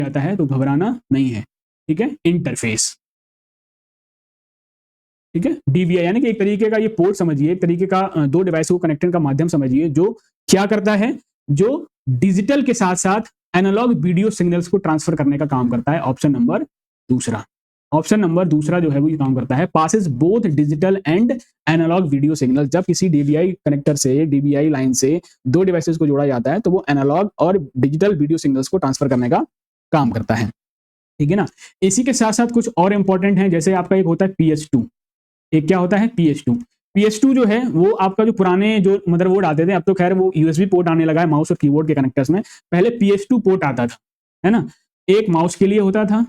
जाता है तो घबराना नहीं है, ठीक है। इंटरफेस, ठीक है। डीवीआई यानी कि एक तरीके का ये पोर्ट समझिए, एक तरीके का दो डिवाइस को कनेक्शन का माध्यम समझिए, जो क्या करता है, जो डिजिटल के साथ साथ एनालॉग वीडियो सिग्नल्स को ट्रांसफर करने का काम करता है। ऑप्शन नंबर दूसरा, ऑप्शन नंबर दूसरा जो है वो ये काम करता है, passes both digital and analog video signal. जब किसी डीवीआई कनेक्टर से, डीवीआई लाइन से दो डिवाइसेस को जोड़ा जाता है तो वो एनालॉग और डिजिटल वीडियो सिग्नल्स को ट्रांसफर करने का काम करता है, ठीक है ना। इसी के साथ साथ कुछ और इंपॉर्टेंट है, जैसे आपका एक होता है PS2, एक क्या होता है PS2। PS2 जो है वो आपका जो पुराने जो मदरबोर्ड आते थे, अब तो खैर वो USB पोर्ट आने लगा है माउस और कीबोर्ड के कनेक्टर्स में, पहले PS2 पोर्ट आता था, है ना। एक माउस के लिए होता था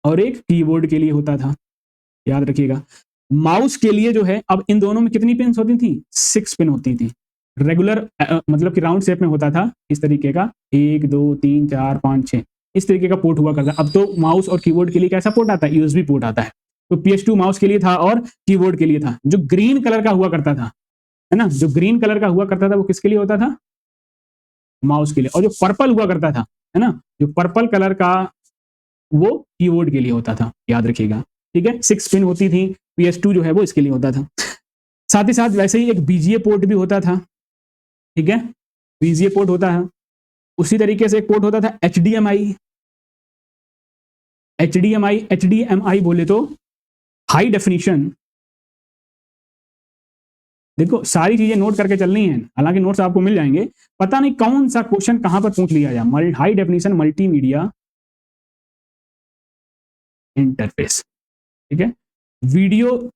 और एक कीबोर्ड के लिए होता था, याद रखिएगा। माउस के लिए जो है, अब इन दोनों में कितनी पिन होती थी, 6 पिन होती थी। रेगुलर मतलब कि राउंड शेप में होता था इस तरीके का, 1 2 3 4 5 6 इस तरीके का पोर्ट हुआ करता। अब तो माउस और कीबोर्ड के लिए कैसा पोर्ट आता है, USB पोर्ट आता है। तो PS2 माउस के लिए था और कीबोर्ड के लिए था। जो ग्रीन कलर का हुआ करता था, है ना, जो ग्रीन कलर का हुआ करता था वो किसके लिए होता था, माउस के लिए। और जो पर्पल हुआ करता था, है ना, जो पर्पल कलर का, वो कीबोर्ड के लिए होता था, याद रखिएगा, ठीक है। 6 पिन होती थी, PS2 जो है वो इसके लिए होता था। साथ ही साथ वैसे ही एक BGA पोर्ट भी होता था, ठीक है, BGA पोर्ट होता है। उसी तरीके से एक पोर्ट होता था HDMI बोले तो हाई डेफिनेशन। देखो सारी चीजें नोट करके चलनी है, हालांकि नोट्स आपको मिल जाएंगे, पता नहीं कौन सा क्वेश्चन कहां पर पूछ लिया जाए। हाई डेफिनेशन मल्टीमीडिया इंटरफेस, ठीक है। वीडियो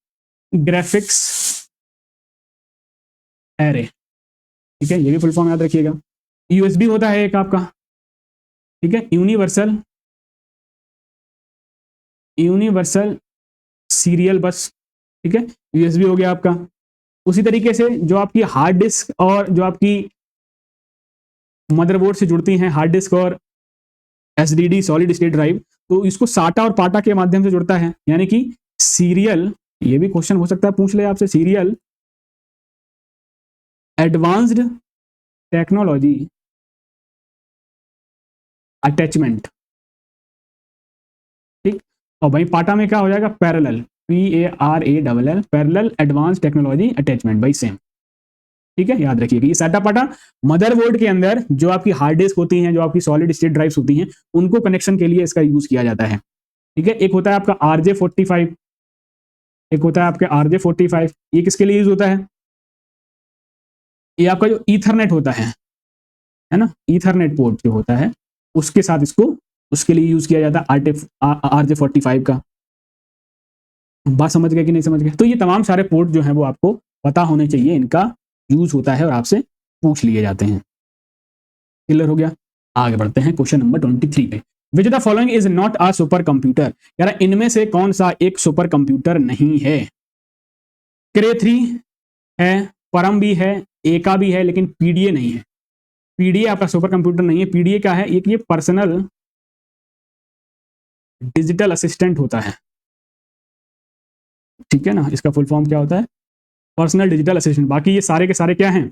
ग्राफिक्स एरे, ठीक है, ये भी फुल फॉर्म याद रखिएगा। USB होता है एक आपका, ठीक है, यूनिवर्सल सीरियल बस, ठीक है, USB हो गया आपका। उसी तरीके से जो आपकी हार्ड डिस्क और जो आपकी मदरबोर्ड से जुड़ती हैं, हार्ड डिस्क और SSD सॉलिड स्टेट ड्राइव, तो इसको साटा और पाटा के माध्यम से जुड़ता है, यानी कि सीरियल, ये भी क्वेश्चन हो सकता है पूछ ले आपसे, सीरियल एडवांस्ड टेक्नोलॉजी अटैचमेंट, ठीक। और भाई पाटा में क्या हो जाएगा, parallel, PARALL, parallel advance technology attachment, भाई सेम, ठीक है, याद रखिएगा। ये साटा पाटा मदरबोर्ड के अंदर जो आपकी हार्ड डिस्क होती हैं, जो आपकी सॉलिड स्टेट ड्राइव्स होती हैं, उनको कनेक्शन के लिए इसका यूज किया जाता है, ठीक है। एक होता है आपका RJ45, एक होता है आपका RJ45, ये किसके लिए यूज होता है, ये आपका जो ईथरनेट होता है ना, ईथरनेट पोर्ट जो होता है उसके साथ इसको, उसके लिए यूज किया जाता है RJ45 का। बात समझ गए कि नहीं समझ गए। तो ये तमाम सारे पोर्ट जो है वो आपको पता होने चाहिए, इनका यूज होता है और आपसे पूछ लिए जाते हैं। क्लियर हो गया। आगे बढ़ते हैं क्वेश्चन नंबर 23 पे। Which the following is not a super computer, यार इनमें से कौन सा एक सुपर कंप्यूटर नहीं है। क्रे 3 है, परम भी है, एका भी है, लेकिन PDA नहीं है। PDA आपका सुपर कंप्यूटर नहीं है। PDA क्या है, एक ये पर्सनल डिजिटल असिस्टेंट होता है, ठीक है ना, इसका फुल फॉर्म क्या होता है, पर्सनल डिजिटल असिस्टेंट। बाकी ये सारे के सारे क्या हैं,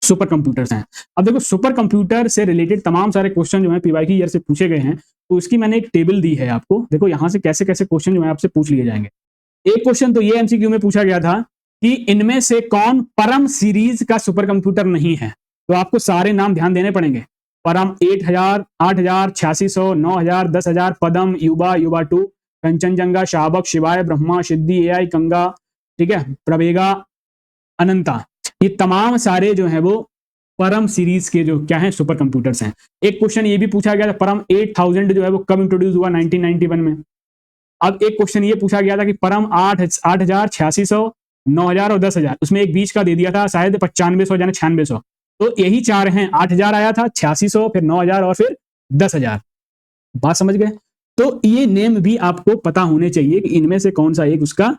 सुपर कंप्यूटर्स हैं। अब देखो सुपर कंप्यूटर से रिलेटेड तमाम सारे क्वेश्चन जो है PYQ ईयर से पूछे गए हैं, तो उसकी मैंने एक टेबल दी है आपको। देखो यहां से कैसे कैसे क्वेश्चन जो है आपसे पूछ लिए जाएंगे। एक क्वेश्चन तो ये MCQ में पूछा गया था कि इनमें से कौन परम सीरीज का सुपर कंप्यूटर नहीं है, तो आपको सारे नाम ध्यान देने पड़ेंगे। परम 8000, 8000, 8600, 9000, 10,000, पदम, युवा, युवा 2, कंचनजंगा, शाबक, शिवाय, ब्रह्मा, सिद्धि, AI, कंगा, ठीक है, प्रवेगा, अनंता, ये तमाम सारे जो है वो परम सीरीज के जो क्या है सुपर कंप्यूटर्स हैं। एक क्वेश्चन ये भी पूछा गया था, परम 8000 जो है वो कब इंट्रोड्यूस हुआ, 1991 में। अब एक क्वेश्चन ये पूछा गया था कि परम 8000, 8600, 9000 और 10,000, उसमें एक बीच का दे दिया था शायद 9500 या 9600। तो यही चार हैं, 8000 आया था, 8600, फिर 9000 और फिर 10,000। बात समझ गए। तो ये नेम भी आपको पता होने चाहिए कि इनमें से कौन सा एक उसका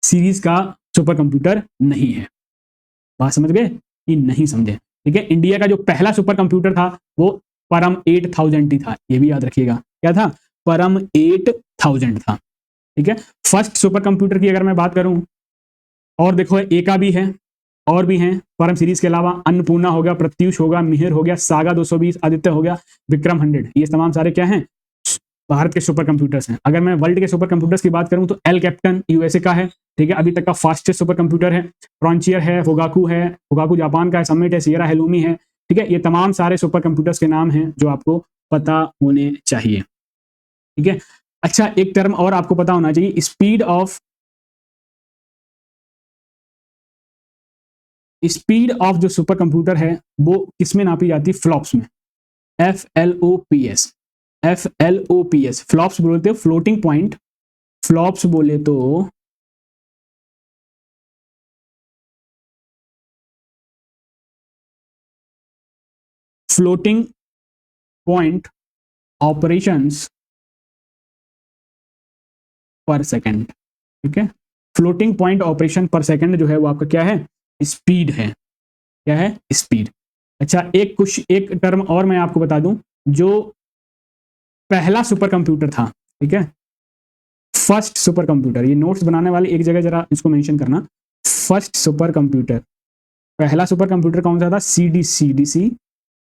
सीरीज का सुपर कंप्यूटर नहीं है। बात समझ गए कि नहीं समझे, ठीक है। इंडिया का जो पहला सुपर कंप्यूटर था वो परम 8000 ही था, ये भी याद रखिएगा। क्या था, परम 8000 था, ठीक है। फर्स्ट सुपर कंप्यूटर की अगर मैं बात करूं, और देखो एका भी है और भी हैं परम सीरीज के अलावा, अन्नपूर्णा हो गया, प्रत्युष होगा, मिहिर हो गया, सागा 220, आदित्य हो गया, विक्रम 100, ये तमाम सारे क्या हैं, भारत के सुपर कंप्यूटर्स हैं। अगर मैं वर्ल्ड के सुपर कंप्यूटर्स की बात करूं तो एल कैप्टन यूएसए का है, ठीक है, अभी तक का फास्टेस्ट सुपर कंप्यूटर है। फ्रॉन्टियर है, होगाकू जापान का है, समिट है, सियरा हेलुमी है, ठीक है। ये तमाम सारे सुपर कंप्यूटर्स के नाम हैं जो आपको पता होने चाहिए, ठीक है। अच्छा, एक टर्म और आपको पता होना चाहिए, स्पीड ऑफ जो सुपर कंप्यूटर है वो किसमें नापी जाती है, फ्लॉप्स में, FLOPS, FLOPS, फ्लॉप्स बोलते हो फ्लोटिंग पॉइंट, फ्लॉप्स बोले तो फ्लोटिंग पॉइंट ऑपरेशंस पर सेकंड, ठीक है। फ्लोटिंग पॉइंट ऑपरेशन पर सेकंड जो है वो आपका क्या है, स्पीड है, क्या है, स्पीड। अच्छा, एक टर्म और मैं आपको बता दूं, जो पहला सुपर कंप्यूटर था, ठीक है, फर्स्ट सुपर कंप्यूटर, ये नोट्स बनाने वाले एक जगह जरा इसको मेंशन करना, फर्स्ट सुपर कंप्यूटर, पहला सुपर कंप्यूटर कौन सा था, CDC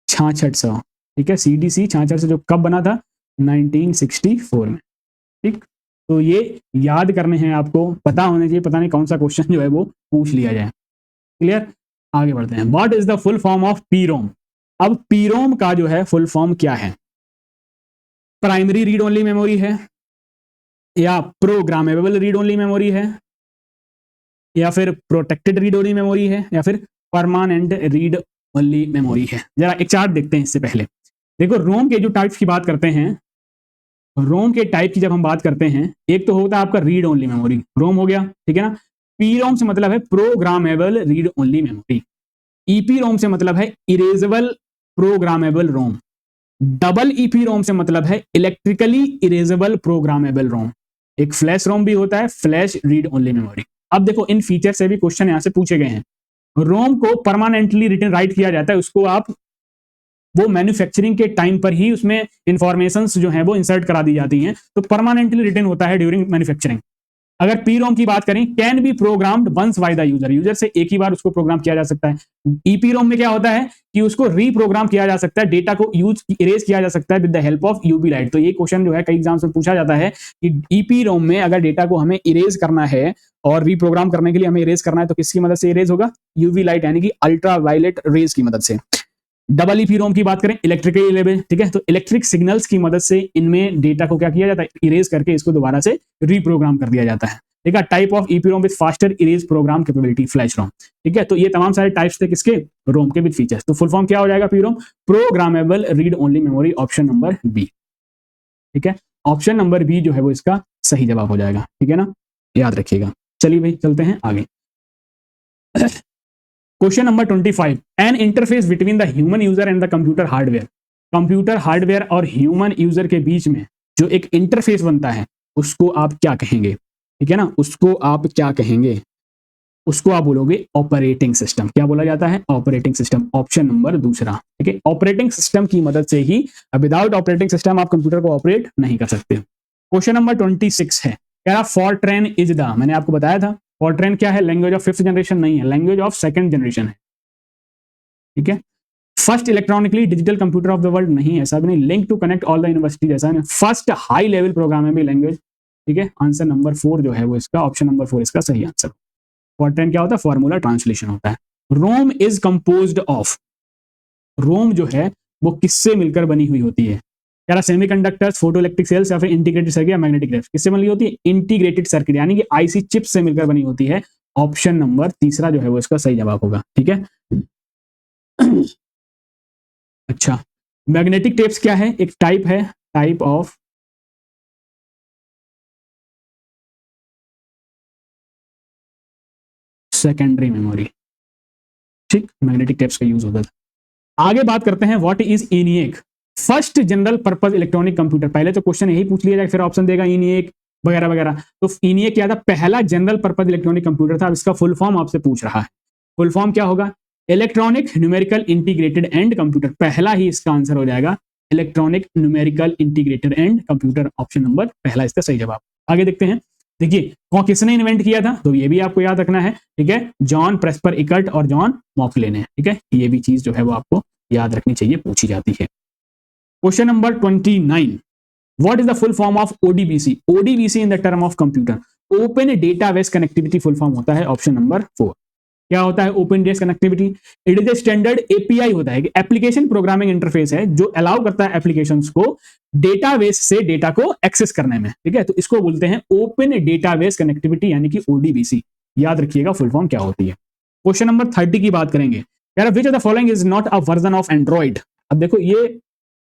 6600, ठीक है, CDC 6600 जो कब बना था, 1964 में, ठीक। तो ये याद करने हैं आपको, पता होने चाहिए, पता नहीं कौन सा क्वेश्चन जो है वो पूछ लिया जाए, क्लियर। आगे बढ़ते हैं, what is the full form of PROM. अब पीरोम का जो है फुल फॉर्म क्या है, प्राइमरी रीड ओनली मेमोरी है, या प्रोग्रामेबल रीड ओनली मेमोरी है, या फिर प्रोटेक्टेड रीड ओनली मेमोरी है, या फिर परमानेंट रीड ओनली मेमोरी है। जरा एक चार्ट देखते हैं इससे पहले। देखो, रोम के जो टाइप्स की बात करते हैं, रोम के टाइप की जब हम बात करते हैं, एक तो होता है आपका रीड ओनली मेमोरी, रोम हो गया, ठीक है ना। पी रोम से मतलब है programmable read only memory. EP ROM से मतलब है erasable programmable ROM. Double EP ROM से मतलब है इलेक्ट्रिकली इरेजेबल प्रोग्रामेबल रोम। एक फ्लैश रोम भी होता है, फ्लैश रीड ओनली मेमोरी। अब देखो, इन फीचर से भी क्वेश्चन यहां से पूछे गए हैं। रोम को परमानेंटली रिटर्न राइट किया जाता है, उसको आप वो मैन्युफैक्चरिंग के टाइम पर ही उसमें इंफॉर्मेशंस जो है वो इंसर्ट करा दी जाती हैं, तो परमानेंटली रिटर्न होता है ड्यूरिंग मैन्युफैक्चरिंग। अगर पी रोम की बात करें, can be programmed once by the user, user से एक ही बार उसको प्रोग्राम किया जा सकता है। ईपी रोम में क्या होता है कि उसको रीप्रोग्राम किया जा सकता है, डेटा को यूज इरेज किया जा सकता है with the help of UV light. तो ये क्वेश्चन जो है कई एग्जाम्स में पूछा जाता है कि ईपी रोम में अगर डेटा को हमें इरेज करना है और रीप्रोग्राम करने के लिए हमें इरेज करना है, तो किसकी मदद से इरेज होगा, यूवी लाइट यानी कि अल्ट्रा वायलेट रेज की मदद से। डबल ईपी रोम की बात करें, इलेक्ट्रिकल लेवल, ठीक है, तो इलेक्ट्रिक सिग्नल्स की मदद से इनमें डेटा को क्या किया जाता है, इरेज करके इसको दोबारा से रीप्रोग्राम कर दिया जाता है। ठीक है, type of EP ROM with faster erase program capability, flash ROM. ठीक है, तो ये तमाम सारे टाइप्स थे किसके, रोम के विद फीचर्स। तो फुल फॉर्म क्या हो जाएगा P ROM, programmable read only memory, option number B. ठीक है, ऑप्शन नंबर बी जो है वो इसका सही जवाब हो जाएगा। ठीक है ना, याद रखिएगा। चलिए भाई चलते हैं आगे। Question number 25, N interface between the human user and the computer hardware. Computer hardware और ह्यूमन यूजर के बीच में जो एक इंटरफेस बनता है उसको आप क्या कहेंगे। ठीक है ना, उसको आप क्या कहेंगे, उसको आप बोलोगे ऑपरेटिंग सिस्टम। क्या बोला जाता है, ऑपरेटिंग सिस्टम, ऑप्शन नंबर दूसरा। ठीक है, ऑपरेटिंग सिस्टम की मदद से ही, विदाउट ऑपरेटिंग सिस्टम आप कंप्यूटर को ऑपरेट नहीं कर सकते। क्वेश्चन नंबर 26 है, कह रहा फॉरट्रैन इज द, मैंने आपको बताया था फॉरट्रैन क्या है, लैंग्वेज ऑफ 5th जनरेशन नहीं है, लैंग्वेज ऑफ 2nd जनरेशन है। ठीक है, first electronically digital computer of the world नहीं, ऐसा भी नहीं। Link to connect all the universities, ऐसा नहीं। First high level programmable language. ठीक है, आंसर नंबर 4 जो है वो इसका, ऑप्शन नंबर 4 इसका सही आंसर। फॉरट्रैन क्या होता है, फॉर्मूला ट्रांसलेशन होता है। रोम इज कंपोज्ड ऑफ, रोम जो है वो किससे मिलकर बनी हुई होती है, क्या सेमीकंडक्टर्स, फोटो इलेक्ट्रिक सेल्स, या फिर इंटीग्रेटेड सर्किट या मैग्नेटिक वेव्स, किससे बनी होती है, इंटीग्रेटेड सर्किट यानी कि आईसी चिप से मिलकर बनी होती है। ऑप्शन नंबर तीसरा जो है वो इसका सही जवाब होगा। ठीक है, अच्छा, मैग्नेटिक टेप्स क्या है, एक टाइप है, टाइप ऑफ सेकेंडरी मेमोरी। ठीक, मैग्नेटिक टेप्स का यूज होता था। आगे बात करते हैं, what is ENIAC, first general purpose electronic computer. पहले तो क्वेश्चन यही पूछ लिया जाए, फिर ऑप्शन देगा ENIAC वगैरह वगैरह। तो ENIAC क्या था, पहला जनरल पर्पज इलेक्ट्रॉनिक कंप्यूटर था। इसका फुल फॉर्म आपसे पूछ रहा है, फुल फॉर्म क्या होगा, electronic numerical integrated and computer. पहला ही इसका आंसर हो जाएगा electronic numerical integrated and computer, option number पहला इसका सही जवाब। आगे देखते हैं, देखिए कौन किसने इन्वेंट किया था, तो ये भी आपको याद रखना है, ठीक है, जॉन प्रेस्पर इकर्ट और जॉन मॉकले ने, ठीक है, ये भी चीज जो है वो आपको याद रखनी चाहिए, पूछी जाती है। Question number 29, what is the full form of ODBC? ODBC in the term of computer, open database connectivity full form होता है ऑप्शन नंबर 4। क्या होता है open data connectivity? It is a standard API होता है, एप्लीकेशन प्रोग्रामिंग इंटरफेस है जो allow करता है एप्लीकेशंस को डेटाबेस से डेटा को एक्सेस करने में, ठीक है, तो इसको बोलते हैं ओपन डेटाबेस कनेक्टिविटी यानी कि ओडीबीसी। याद रखिएगा फुल फॉर्म क्या होती है। क्वेश्चन नंबर 30 की बात करेंगे, यार which of the following is not a version of Android? अब देखो ये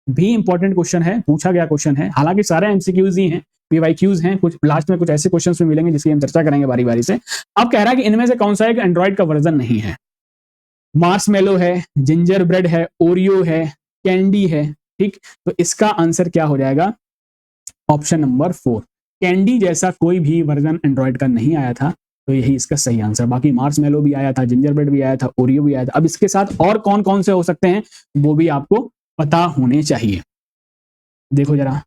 भी इंपॉर्टेंट क्वेश्चन है, पूछा गया क्वेश्चन है, हालांकि सारे एमसीक्यूज ही हैं, पीवाईक्यूज हैं, कुछ लास्ट में कुछ ऐसे क्वेश्चंस में मिलेंगे जिसकी हम चर्चा करेंगे बारी बारी से। अब कह रहा है कि इनमें से कौन सा एक एंड्रॉइड का वर्जन नहीं है? मार्शमेलो है, जिंजर ब्रेड है, ओरियो है, कैंडी है, ठीक, तो इसका आंसर क्या हो जाएगा? ऑप्शन नंबर 4, कैंडी जैसा कोई भी वर्जन एंड्रॉइड का नहीं आया था, तो यही इसका सही आंसर। बाकी मार्शमेलो भी आया था, जिंजर ब्रेड भी आया था, ओरियो भी आया था। अब इसके साथ और कौन कौन से हो सकते हैं वो भी आपको पता होने चाहिए। देखो जरा,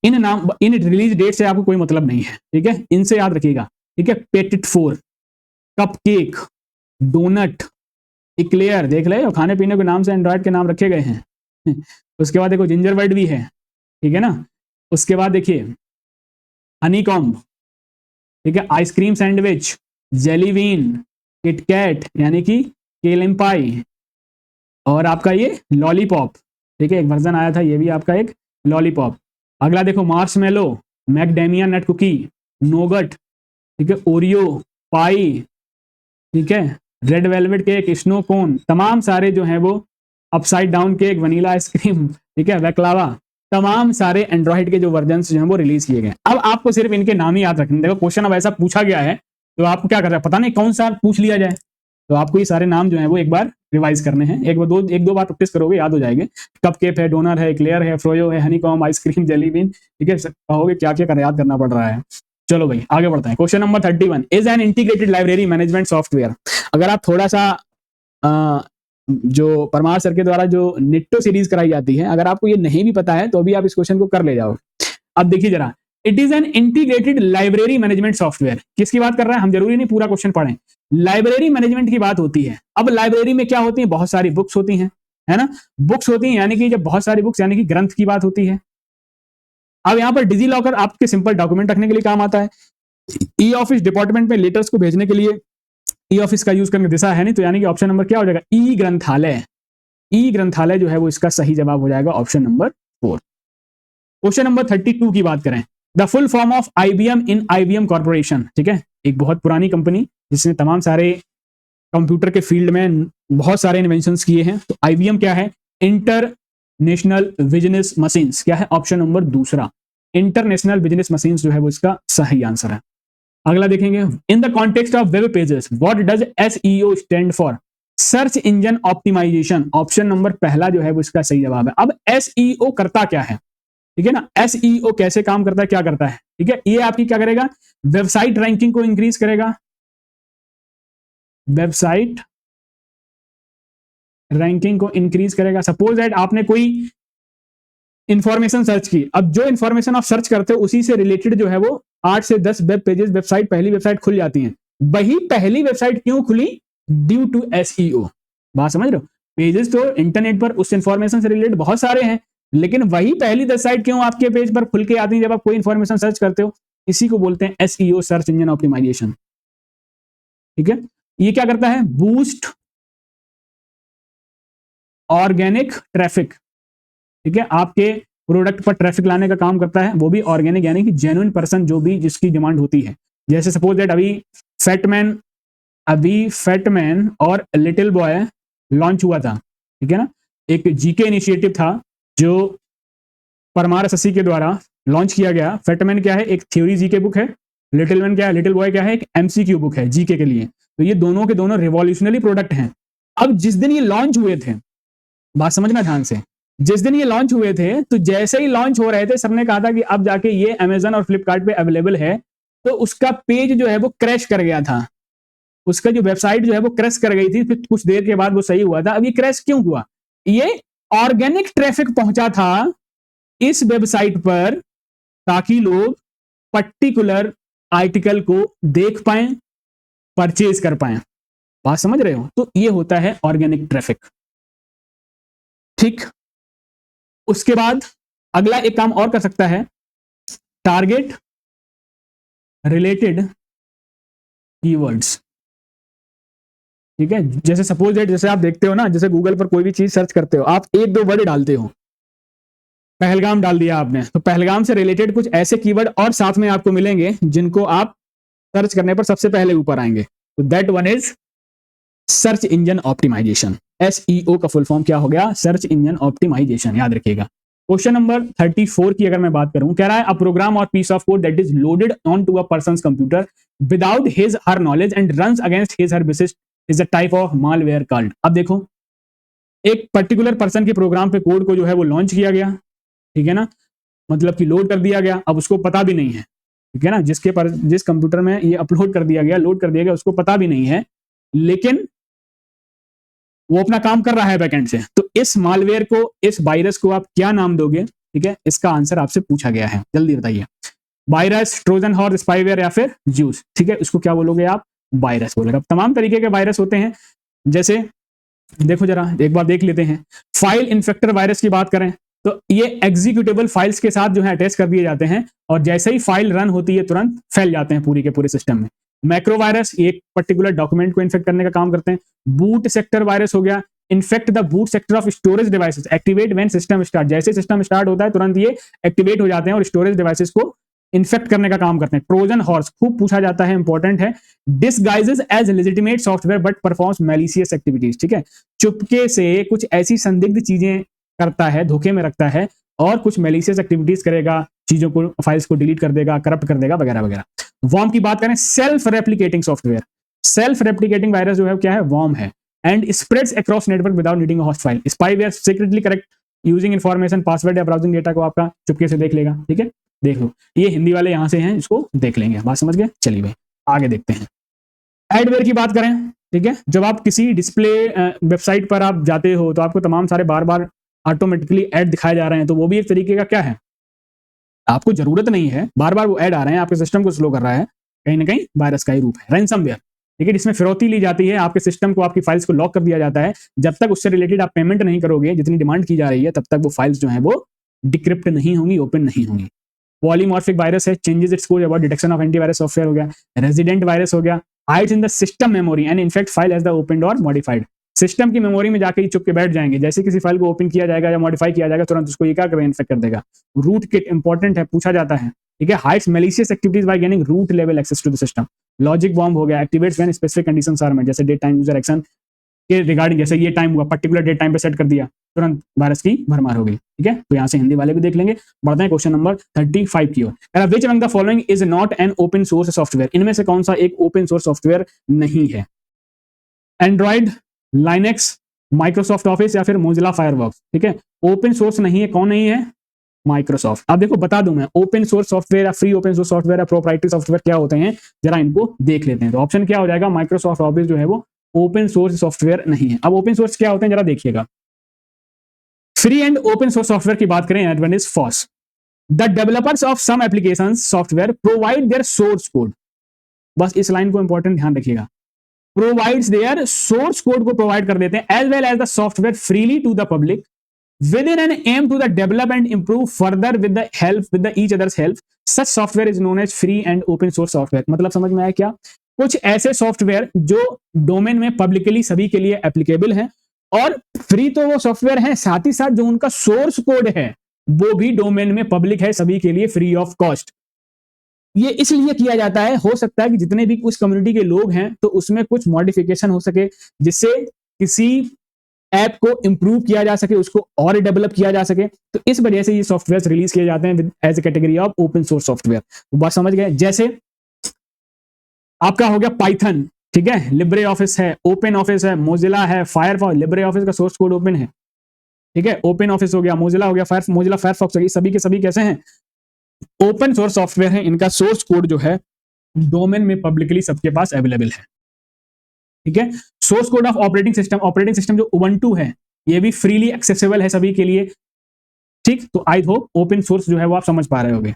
इन रिलीज डेट से आपको कोई मतलब नहीं है, ठीक है, इनसे याद रखिएगा, ठीक है, petit four, cupcake, donut, eclair, देख ले खाने पीने के नाम से एंड्रॉइड के नाम रखे गए हैं। उसके बाद देखो जिंजर ब्रेड भी है, ठीक है ना, उसके बाद देखिए हनीकॉम्ब, ठीक है, आइसक्रीम सैंडविच, जेलीवीन, किटकैट यानी कि केलम पाई, और आपका ये लॉलीपॉप, ठीक है, एक वर्जन आया था ये भी आपका एक लॉलीपॉप। अगला देखो मार्शमेलो, मैकडैमिया नट कुकी, नोगट, ठीक है, ओरियो, पाई, ठीक है, रेड वेलवेट केक, स्नो कोन, तमाम सारे जो हैं वो upside down cake, vanilla ice cream, ठीक है, बैक्लावा, तमाम सारे एंड्रॉइड के जो वर्जन जो हैं वो रिलीज किए गए। अब आपको सिर्फ इनके नाम ही याद रखने, देखो क्वेश्चन अब ऐसा पूछा गया है तो आपको क्या करना है, पता नहीं कौन सा पूछ लिया जाए, तो आपको ये सारे नाम जो है वो एक बार रिवाइज करने हैं, एक दो बार प्रैक्टिस करोगे याद हो जाएंगे। कपकेक है, डोनर है, क्लेयर है, फ्रोयो है, हनीकॉम, आइसक्रीम, जेलीबीन, ठीक है, कहोगे क्या क्या याद करना पड़ रहा है। चलो भाई आगे बढ़ते हैं। Question number 31, is an integrated library management software? अगर आप थोड़ा सा जो परमार सर के द्वारा जो निट्टो सीरीज कराई जाती है, अगर आपको ये नहीं भी पता है तो भी आप इस क्वेश्चन को कर ले जाओगे। अब देखिए जरा, it is an integrated library management software, किसकी बात कर रहा है? हम जरूरी नहीं पूरा क्वेश्चन पढ़ें, लाइब्रेरी मैनेजमेंट की बात होती है। अब लाइब्रेरी में क्या होती है? बहुत सारी बुक्स होती हैं, है ना, बुक्स होती हैं, यानी कि जब बहुत सारी बुक्स यानी कि ग्रंथ की बात होती है। अब यहां पर डिजी लॉकर आपके सिंपल डॉक्यूमेंट रखने के लिए काम आता है, ई ऑफिस डिपार्टमेंट में लेटर्स को भेजने के लिए ई ऑफिस का यूज करने दिशा है नहीं, तो यानी कि ऑप्शन नंबर क्या हो जाएगा? ई ग्रंथालय। ई ग्रंथालय जो है वो इसका सही जवाब हो जाएगा ऑप्शन नंबर 4। क्वेश्चन नंबर 32 की बात करें, the full form of IBM in IBM corporation, ठीक है, एक बहुत पुरानी कंपनी जिसने तमाम सारे कंप्यूटर के फील्ड में बहुत सारे इन्वेंशंस किए हैं, तो आईबीएम क्या है? इंटरनेशनल बिजनेस मशीन्स, क्या है? Option number 2, international business machines जो है वो इसका सही आंसर है। अगला देखेंगे, in the context of web pages what does SEO stand for? Search engine optimization, option number पहला जो है वो इसका सही जवाब है। अब एसईओ करता क्या है, ठीक है ना, एसईओ कैसे काम करता है, क्या करता है, ठीक है, ये आपकी क्या करेगा? वेबसाइट रैंकिंग को इंक्रीज करेगा, वेबसाइट रैंकिंग को इंक्रीज करेगा। सपोज दैट आपने कोई इंफॉर्मेशन सर्च की, अब जो इंफॉर्मेशन आप सर्च करते हो उसी से रिलेटेड जो है वो 8 से 10 वेब पेजेस, वेबसाइट, पहली वेबसाइट खुल जाती है। वही पहली वेबसाइट क्यों खुली? Due to SEO. बात समझ रहे हो? पेजेस तो इंटरनेट पर उस इंफॉर्मेशन से रिलेटेड बहुत सारे हैं, लेकिन वही पहली 10 साइट क्यों आपके पेज पर खुल के आती है जब आप कोई इंफॉर्मेशन सर्च करते हो? इसी को बोलते हैं एसईओ, सर्च इंजन ऑप्टिमाइजेशन, ठीक है। ये क्या करता है? बूस्ट ऑर्गेनिक ट्रैफिक, ठीक है, आपके प्रोडक्ट पर ट्रैफिक लाने का काम करता है, वो भी ऑर्गेनिक यानी कि जेन्युइन पर्सन जो भी जिसकी डिमांड होती है। जैसे सपोज दैट अभी फैटमैन और लिटिल बॉय लॉन्च हुआ था, ठीक है ना, एक जीके इनिशिएटिव था जो परमार शशि के द्वारा लॉन्च किया गया। फैटमैन क्या है? एक थ्योरी जीके बुक है। लिटिल मैन क्या है? लिटिल बॉय क्या है? एक एमसीक्यू बुक है जीके के लिए। तो ये दोनों के दोनों रिवॉल्यूशनरी प्रोडक्ट हैं। अब जिस दिन ये लॉन्च हुए थे, बात समझना ध्यान से, जिस दिन ये लॉन्च हुए थे तो जैसे ही लॉन्च हो रहे थे सबने कहा था कि अब जाके ये अमेजन और फ्लिपकार्ट पे अवेलेबल है, तो उसका पेज जो है वो क्रैश कर गया था, उसका जो वेबसाइट जो है वो क्रैश कर गई थी, फिर कुछ देर के बाद वो सही हुआ था। अब ये क्रैश क्यों हुआ? ये ऑर्गेनिक ट्रैफिक पहुंचा था इस वेबसाइट पर ताकि लोग पर्टिकुलर आर्टिकल को देख पाए, परचेज कर पाए। बात समझ रहे हो? तो ये होता है ऑर्गेनिक ट्रैफिक। ठीक, उसके बाद अगला एक काम और कर सकता है, टारगेट रिलेटेड कीवर्ड्स। ठीक है, जैसे सपोज दैट, जैसे आप देखते हो ना, जैसे गूगल पर कोई भी चीज सर्च करते हो, आप एक दो वर्ड डालते हो, पहलगाम डाल दिया आपने, तो पहलगाम से रिलेटेड कुछ ऐसे कीवर्ड और साथ में आपको मिलेंगे जिनको आप सर्च करने पर सबसे पहले ऊपर आएंगे। तो that one is search engine optimization. SEO का फुल फॉर्म क्या हो गया? सर्च इंजन ऑप्टिमाइजेशन, याद रखिएगा। क्वेश्चन नंबर 34 की अगर मैं बात करूं, कह रहा है अ प्रोग्राम और piece of code that is loaded on to a person's computer without his her knowledge and runs against his her विशिष्ट is a type of malware called. अब देखो, एक पर्टिकुलर पर्सन के प्रोग्राम पे code को जो है वो लॉन्च किया गया, ठीक है ना, मतलब कि लोड कर दिया गया, अब उसको पता भी नहीं है, ठीक है ना, जिस कंप्यूटर में ये अपलोड कर दिया गया, लोड कर दिया गया, उसको पता भी नहीं है, लेकिन वो अपना काम कर रहा है बैकएंड से। तो इस मालवेयर को, इस वायरस को आप क्या नाम दोगे? ठीक है, इसका आंसर आपसे पूछा गया है, जल्दी बताइए। वायरस, ट्रोजन हॉर्स, स्पाईवेयर या फिर ज्यूस। ठीक है, इसको क्या बोलोगे आप? वायरस बोलोगे। अब तमाम तरीके के वायरस होते हैं, जैसे देखो जरा एक बार देख लेते हैं। फाइल इन्फेक्टर वायरस की बात करें तो ये एग्जीक्यूटेबल फाइल्स के साथ जो है अटैच कर दिए जाते हैं और जैसे ही फाइल रन होती है तुरंत फैल जाते हैं पूरी के पूरे सिस्टम में। मैक्रो वायरस एक पर्टिकुलर डॉक्यूमेंट को इन्फेक्ट करने का काम करते हैं। बूट सेक्टर वायरस हो गया, infect the boot sector of storage devices, activate when system start, जैसे सिस्टम स्टार्ट होता है तुरंत ये एक्टिवेट हो जाते हैं और स्टोरेज डिवाइसेस को इन्फेक्ट करने का काम करते हैं। ट्रोजन हॉर्स खूब पूछा जाता है, इंपॉर्टेंट है। Disguises as legitimate software but performs malicious activities. ठीक है, चुपके से कुछ ऐसी संदिग्ध चीजें करता है, धोखे में रखता है और कुछ मैलिशियस एक्टिविटीज करेगा, चीजों को, फाइल्स को डिलीट कर देगा, करप्ट कर देगा वगैरह वगैरह। वॉर्म की बात करें, self replicating software. Self replicating virus जो है क्या है? वॉर्म है। And spreads across network without needing a host file. Spyware secretly correct using information, password या ब्राउजिंग डेटा को आपका चुपके से देख लेगा। ठीक है, देख लो, ये हिंदी वाले यहां से हैं, इसको देख लेंगे। बात समझ गए? चलिए भाई आगे देखते हैं। एडवेयर की बात करें, ठीक है, जब आप किसी डिस्प्ले वेबसाइट पर आप जाते हो तो आपको तमाम सारे बार बार ऑटोमेटिकली ऐड दिखाए जा रहे हैं, तो वो भी एक तरीके का क्या है? आपको जरूरत नहीं है, बार बार वो ऐड आ रहे हैं, आपके सिस्टम को स्लो कर रहा है, कहीं ना कहीं वायरस का ही रूप है। रैंसमवेयर, ठीक है, जिसमें फिरौती ली जाती है, आपके सिस्टम को, आपकी फाइल्स को लॉक कर दिया जाता है। जब तक उससे रिलेटेड आप पेमेंट नहीं करोगे, जितनी डिमांड की जा रही है, तब तक वो फाइल्स जो है वो डिक्रिप्ट नहीं होंगी, ओपन नहीं होंगी। पॉलीमॉर्फिक वायरस है, changes its code about detection of antivirus software हो गया। रेजिडेंट वायरस हो गया, hides in the system memory and infect file as the opened और मॉडिफाइड। सिस्टम की मेमोरी में जाके ही चुप के बैठ जाएंगे, जैसे किसी फाइल को ओपन किया जाएगा या मॉडिफाई किया जाएगा, तुरंत उसको ये क्या करें? इन्फेक्ट कर देगा। रूट किट इंपॉर्टेंट है, पूछा जाता है। ठीक है, hides malicious activities by gaining root level access to the system. Logic bomb हो गया, activates when specific conditions are met, जैसे डेट टाइम यूजर एक्शन के रिगार्डिंग, जैसे ये टाइम हुआ, पर्टिकुलर डेट टाइम पे सेट कर दिया, तुरंत वायरस की भरमार हो गई। ठीक है, तो यहाँ से हिंदी वाले भी देख लेंगे। बढ़ते हैं क्वेश्चन नंबर 35 की ओर। Which among the following is not an open source software? इनमें से कौन सा एक ओपन सोर्स सॉफ्टवेयर नहीं है? एंड्रॉइड, लाइनेक्स, माइक्रोसॉफ्ट ऑफिस या फिर मोजिला फायरफॉक्स। ठीक है, ओपन सोर्स नहीं है, कौन नहीं है? माइक्रोसॉफ्ट। अब देखो बता दूं मैं, ओपन सोर्स सॉफ्टवेयर या फ्री ओपन सोर्स सॉफ्टवेयर या प्रोप्राइटरी सॉफ्टवेयर क्या होते हैं, जरा इनको देख लेते हैं। तो ऑप्शन क्या हो जाएगा? माइक्रोसॉफ्ट ऑफिस जो है वो ओपन सोर्स सॉफ्टवेयर नहीं है। अब ओपन सोर्स क्या होते हैं जरा देखिएगा। Free and open source software की बात करें, one is FOSS. The developers of some application software provide their source code. बस इस लाइन को इंपॉर्टेंट ध्यान रखिएगा। प्रोवाइड्स देयर सोर्स कोड को प्रोवाइड कर देते हैं as well as the software freely to the public within an aim to the develop and improve further with the help with the each other's help. Such software is known as free and open source software. मतलब समझ में आया क्या? कुछ ऐसे software जो domain में publicly सभी के लिए एप्लीकेबल है, और फ्री तो वो सॉफ्टवेयर है, साथ ही साथ जो उनका सोर्स कोड है वो भी डोमेन में पब्लिक है, सभी के लिए फ्री ऑफ कॉस्ट। ये इसलिए किया जाता है, हो सकता है कि जितने भी उस कम्युनिटी के लोग हैं तो उसमें कुछ मॉडिफिकेशन हो सके, जिससे किसी ऐप को इंप्रूव किया जा सके, उसको और डेवलप किया जा सके। तो इस वजह से ये सॉफ्टवेयर रिलीज किए जाते हैं as a category of open source software. तो बात समझ गए? जैसे आपका हो गया पाइथन, ठीक है, लिब्रे ऑफिस है, ओपन ऑफिस है, मोजिला है, फायरफॉक्स। लिब्रे ऑफिस का सोर्स कोड ओपन है, ठीक है, ओपन ऑफिस हो गया, मोजिला हो गया, मोजिला फायरफॉक्स हो गया, सभी के सभी कैसे हैं? ओपन सोर्स सॉफ्टवेयर है। इनका सोर्स कोड जो है डोमेन में पब्लिकली सबके पास अवेलेबल है। ठीक है, source code of operating system जो उबंटू है, ये भी फ्रीली एक्सेसिबल है सभी के लिए। ठीक, तो आई होप ओपन सोर्स जो है वो आप समझ पा रहे होगे।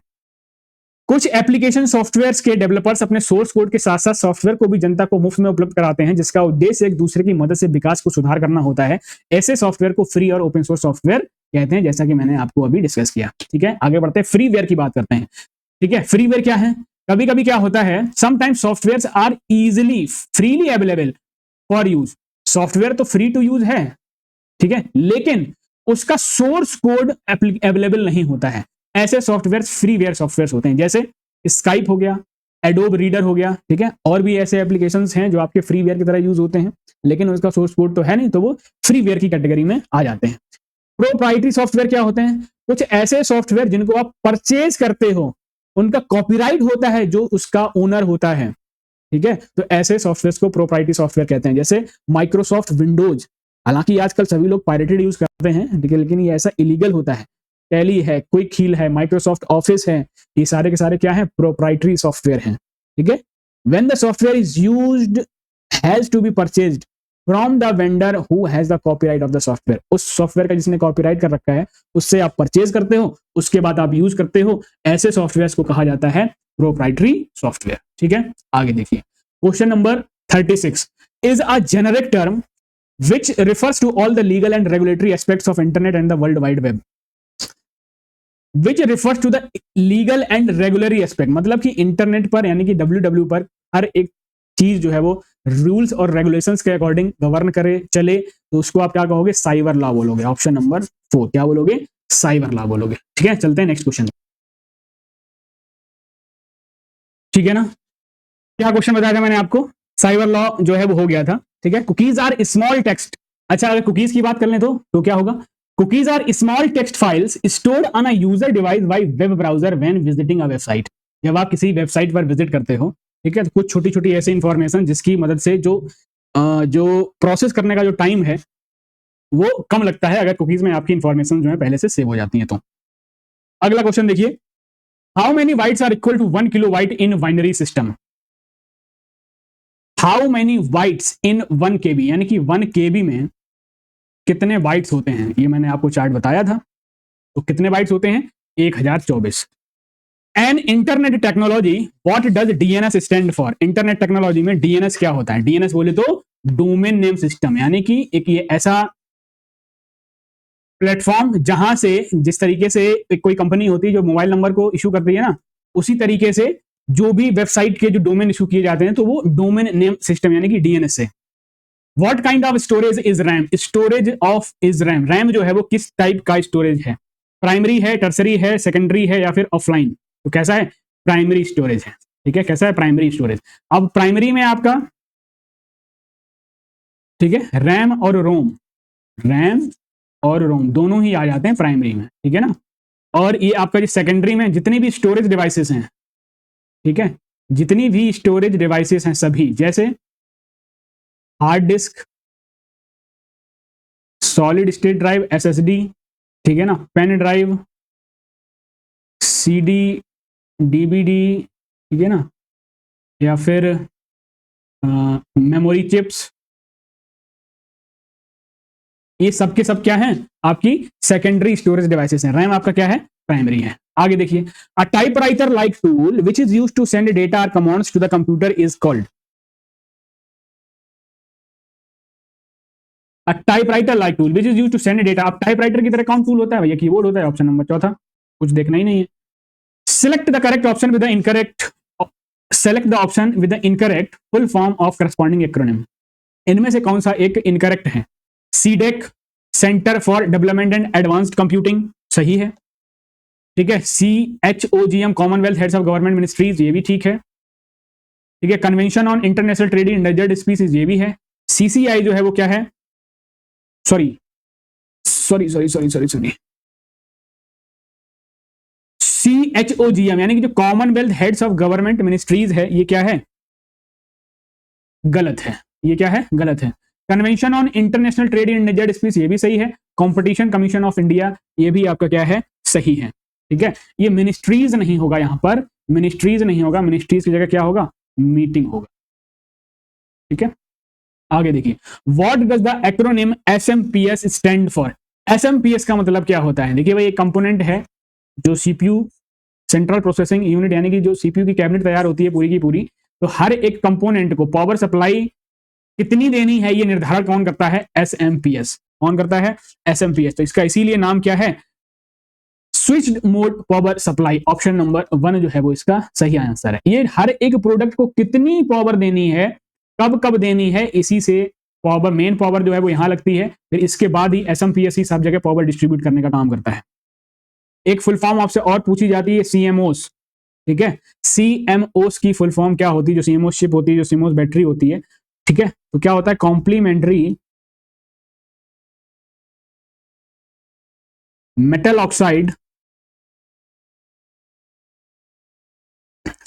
कुछ एप्लीकेशन सॉफ्टवेयर्स के डेवलपर्स अपने सोर्स कोड के साथ साथ सॉफ्टवेयर को भी जनता को मुफ्त में उपलब्ध कराते हैं, जिसका उद्देश्य एक दूसरे की मदद से विकास को सुधार करना होता है। ऐसे सॉफ्टवेयर को फ्री और ओपन सोर्स सॉफ्टवेयर कहते हैं, जैसा कि मैंने आपको अभी डिस्कस किया। ठीक है, आगे बढ़ते हैं, फ्रीवेयर की बात करते हैं। ठीक है, फ्रीवेयर क्या है? कभी कभी क्या होता है, sometimes software are easily freely available for use. Software तो फ्री टू यूज है, ठीक है, लेकिन उसका सोर्स कोड अवेलेबल नहीं होता है। ऐसे सॉफ्टवेयर फ्रीवेयर सॉफ्टवेयर होते हैं, जैसे स्काइप हो गया, एडोब रीडर हो गया, ठीक है, और भी ऐसे एप्लीकेशंस हैं जो आपके फ्रीवेयर की तरह यूज होते हैं, लेकिन उसका सोर्स कोड तो है नहीं, तो वो फ्रीवेयर की कैटेगरी में आ जाते हैं। प्रोप्राइटरी सॉफ्टवेयर क्या होते हैं? कुछ ऐसे सॉफ्टवेयर जिनको आप परचेज करते हो, उनका कॉपीराइट होता है जो उसका ओनर होता है। ठीक है, तो ऐसे सॉफ्टवेयर को प्रोप्राइटरी सॉफ्टवेयर कहते हैं, जैसे माइक्रोसॉफ्ट विंडोज। हालांकि आजकल सभी लोग पायरेटेड यूज करते हैं, लेकिन ये ऐसा इलीगल होता है। टैली है, क्विक हील है, माइक्रोसॉफ्ट ऑफिस है, ये सारे के सारे क्या है? प्रोप्राइटरी सॉफ्टवेयर हैं। ठीक है, when the software is used has to be purchased from the vendor who has the copyright of the software. उस सॉफ्टवेयर का जिसने कॉपीराइट कर रखा है, उससे आप परचेज करते हो, उसके बाद आप यूज करते हो। ऐसे सॉफ्टवेयर को कहा जाता है प्रोप्राइटरी सॉफ्टवेयर। ठीक है, आगे देखिए, question number 36 is a generic term which refers to all the legal and regulatory aspects of internet and the world wide web. Which refers to the legal and regulatory aspect, मतलब कि internet पर यानी कि www पर हर एक चीज जो है वो रूल्स और रेगुलेशंस के अकॉर्डिंग गवर्न करे चले, तो उसको आप क्या कहोगे? साइबर लॉ बोलोगे। ऑप्शन नंबर 4 क्या बोलोगे? साइबर लॉ बोलोगे। ठीक है, चलते हैं नेक्स्ट क्वेश्चन। ठीक है ना, क्या क्वेश्चन बताया था मैंने आपको? साइबर लॉ जो है वो हो गया था। ठीक है, कुकीज आर स्मॉल टेक्स्ट। अच्छा, अगर कुकीज की बात कर लें तो क्या होगा? Cookies are small text files stored on a user device by web browser when visiting a website. जब आप किसी वेबसाइट पर विजिट करते हो, ठीक है, तो कुछ छोटी छोटी ऐसी इंफॉर्मेशन जिसकी मदद से जो प्रोसेस करने का जो टाइम है वो कम लगता है, अगर कुकीज में आपकी इंफॉर्मेशन जो है पहले से सेव हो जाती है तो। अगला क्वेश्चन देखिए, how many bytes are equal to 1 kilobyte in binary system? How many bytes in 1 KB, यानी कि 1 KB में कितने बाइट्स होते हैं? ये मैंने आपको चार्ट बताया था। तो कितने बाइट्स होते हैं? 1024। An internet technology, what does DNS stand for? Internet technology में डीएनएस क्या होता है? डीएनएस बोले तो डोमेन नेम सिस्टम, यानी कि एक ये ऐसा प्लेटफॉर्म जहां से, जिस तरीके से कोई कंपनी होती है जो मोबाइल नंबर को इशू करती है ना, उसी तरीके से जो भी वेबसाइट के जो डोमेन इशू किए जाते हैं तो वो डोमेन नेम सिस्टम यानी कि डीएनएस से। What kind of storage is RAM? Storage of is RAM. RAM जो है वो किस टाइप का स्टोरेज है? प्राइमरी है, टर्सरी है, सेकेंडरी है, या फिर ऑफलाइन? तो कैसा है? प्राइमरी स्टोरेज है। ठीक है, कैसा है? Primary storage. अब प्राइमरी में आपका, ठीक है, रैम और रोम, रैम और रोम दोनों ही आ जाते हैं प्राइमरी में। ठीक है ना, और ये आपका जो सेकेंडरी में जितनी भी स्टोरेज डिवाइसेस हैं, ठीक है, जितनी भी स्टोरेज डिवाइसेस हैं सभी, जैसे hard disk, solid state drive SSD, ठीक है ना, पेन ड्राइव, सीडी, डीवीडी, ठीक है ना, या फिर मेमोरी चिप्स, ये सब के सब क्या हैं? आपकी सेकेंडरी स्टोरेज डिवाइसेस हैं। रैम आपका क्या है? प्राइमरी है। आगे देखिए, a typewriter like tool which is used to send data और commands to the computer is called. A typewriter like tool which is used to send data. अब typewriter की तरह कौन टूल होता है भैया? कीबोर्ड होता है। ऑप्शन नंबर 4, कुछ देखना ही नहीं है। Select the correct option with the incorrect, select the option with the incorrect full form of corresponding acronym. इनमें से कौन सा एक इनकरेक्ट है? CDAC, centre for development and advanced computing, सही है। ठीक है, CHOGM, Commonwealth heads of government ministries, ये भी ठीक है। ठीक है, convention on international trade in endangered species, ये भी है। CCI जो है वो क्या है? सॉरी CHOGM यानी कि जो Commonwealth heads of government ministries है, ये क्या है? गलत है। ये क्या है? गलत है। Convention on international trade in endangered species, ये भी सही है। कंपटीशन कमीशन ऑफ इंडिया, ये भी आपका क्या है? सही है। ठीक है, ये मिनिस्ट्रीज नहीं होगा, यहां पर मिनिस्ट्रीज नहीं होगा, मिनिस्ट्रीज की जगह क्या होगा? मीटिंग होगा। ठीक है, आगे देखिए, what does the acronym SMPS stand for? SMPS का मतलब क्या होता है? देखिए भाई, एक कंपोनेंट है जो CPU सेंट्रल प्रोसेसिंग यूनिट, यानी कि जो सीपीयू की कैबिनेट तैयार होती है पूरी की पूरी, तो हर एक कंपोनेंट को पावर सप्लाई कितनी देनी है ये निर्धारण कौन करता है? एसएमपीएस। कौन करता है? एसएमपीएस। तो इसका इसीलिए नाम क्या है? Switched mode power supply. Option number 1 जो है वो इसका सही आंसर है। ये हर एक प्रोडक्ट को कितनी पावर देनी है, कब कब देनी है, इसी से पावर, मेन पावर जो है वो यहां लगती है, फिर इसके बाद ही एसएमपीएस ही सब जगह पावर डिस्ट्रीब्यूट करने का काम करता है। एक फुल फॉर्म आपसे और पूछी जाती है, सीएमओस। ठीक है, सीएमओस की फुल फॉर्म क्या होती है? जो सीएमओस चिप होती है, जो सीएमओस बैटरी होती है, ठीक है, तो क्या होता है? Complementary metal oxide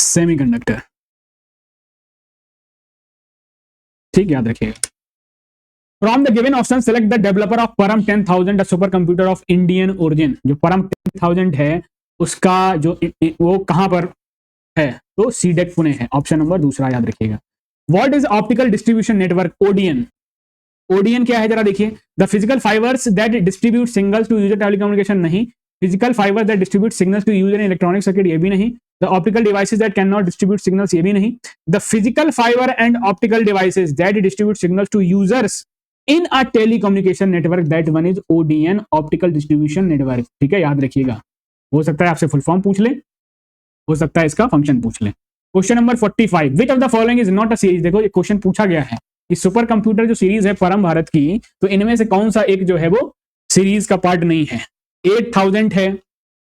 semiconductor. ठीक, याद रखिएगा। From the given option select the developer of Param 10,000 supercomputer of Indian origin. जो परम 10,000 है उसका जो वो कहां पर है? तो सीडेक पुणे है। ऑप्शन नंबर दूसरा याद रखिएगा। What is optical distribution network? ODN. ODN क्या है जरा देखिए। The physical fibres that distribute signals to user telecommunication, नहीं। Physical fibre that distribute signals to user in electronic circuit, ये भी नहीं। The optical devices that can not distribute signals, ये भी नहीं। The physical fibre and optical devices that distribute signals to users in a telecommunication network, that one is ODN, optical distribution network. ठीक है, याद रखिएगा। हो सकता है आपसे फुल फॉर्म पूछ ले, हो सकता है इसका फंक्शन पूछ ले। Question number 45, which of the following is not a series. देखो ये क्वेश्चन पूछा गया है कि सुपर कंप्यूटर जो सीरीज है परम भारत की, तो इनमें से कौन सा एक जो है वो सीरीज का पार्ट नहीं है? 8000 है,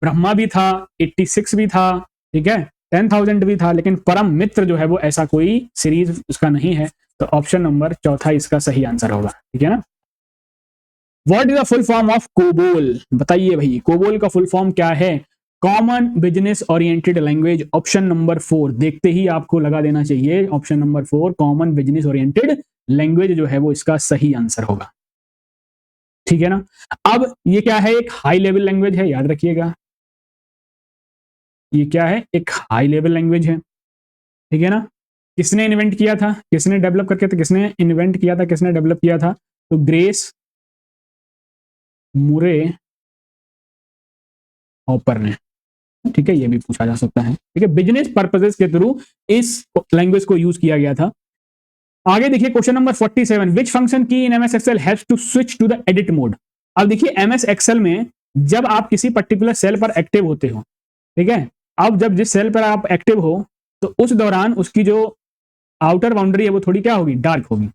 ब्रह्मा भी था, 86 भी था, ठीक है, 10,000 भी था, लेकिन परम मित्र जो है वो ऐसा कोई सीरीज उसका नहीं है। तो ऑप्शन नंबर चौथा इसका सही आंसर होगा। ठीक है ना। What is the full form of COBOL? बताइए भाई, कोबोल का फुल फॉर्म क्या है? Common business oriented language. Option number 4 देखते ही आपको लगा देना चाहिए। Option number 4 common business oriented language जो है वो इसका सही आंसर होगा। ठीक है ना। अब ये क्या है? एक हाई लेवल लैंग्वेज है, याद रखिएगा। ये क्या है? एक हाई लेवल लैंग्वेज है। ठीक है ना। किसने इन्वेंट किया था? किसने डेवलप करके था? किसने इन्वेंट किया था? किसने डेवलप किया था? तो ग्रेस मुरे हॉपर ने। ठीक है, ये भी पूछा जा सकता है। ठीक है, बिजनेस पर्पसेस के थ्रू इस लैंग्वेज को यूज किया गया था। आगे देखिए question number 47, which function key in MS Excel haves to switch to the edit mode. अब देखिए एमएस एक्सेल में जब आप किसी पर्टिकुलर सेल पर एक्टिव होते हो, ठीक है, अब जब जिस सेल पर आप एक्टिव हो तो उस दौरान उसकी जो आउटर बाउंड्री है वो थोड़ी क्या होगी? डार्क होगी।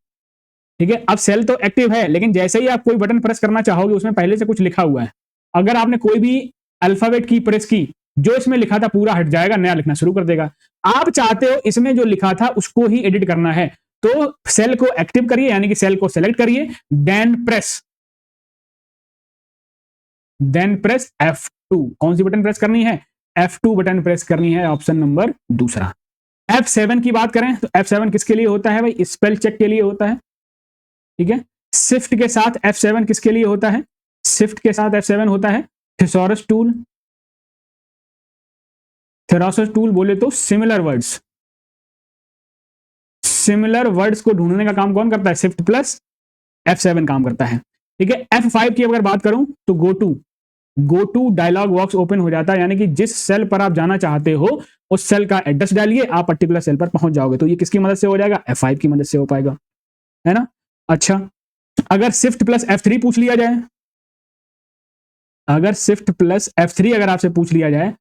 ठीक है, अब सेल तो एक्टिव है, लेकिन जैसे ही आप कोई बटन प्रेस करना चाहोगे उसमें पहले से कुछ लिखा हुआ है। अगर आपने कोई भी अल्फाबेट की प्रेस की, जो इसमें लिखा था पूरा हट जाएगा, नया लिखना शुरू कर देगा। आप चाहते हो इसमें जो लिखा था उसको ही एडिट करना है, तो सेल को एक्टिव करिए, यानी कि सेल को सेलेक्ट करिए, देन प्रेस F2। कौन सी बटन प्रेस करनी है? F2 बटन प्रेस करनी है। ऑप्शन नंबर दूसरा। F7 की बात करें तो F7 किसके लिए होता है भाई? स्पेल चेक के लिए होता है। ठीक है, शिफ्ट के साथ F7 किसके लिए होता है? शिफ्ट के साथ F7 होता है थिसॉरस टूल। थिसॉरस टूल बोले तो सिमिलर वर्ड्स, सिमिलर वर्ड्स को ढूंढने का काम कौन करता है? शिफ्ट प्लस F7 काम करता है। ठीक है, F5 की अगर बात करूं तो go to dialog box open हो जाता है, यानी कि जिस सेल पर आप जाना चाहते हो उस सेल का एड्रेस डालिए, आप पर्टिकुलर सेल पर पहुंच जाओगे। तो ये किसकी मदद से हो जाएगा? F5 की मदद से हो पाएगा, है ना। अच्छा, अगर शिफ्ट प्लस F3 पूछ लिया जाए, अगर शिफ्ट प्लस F3 अगर आपसे पूछ लिया जाए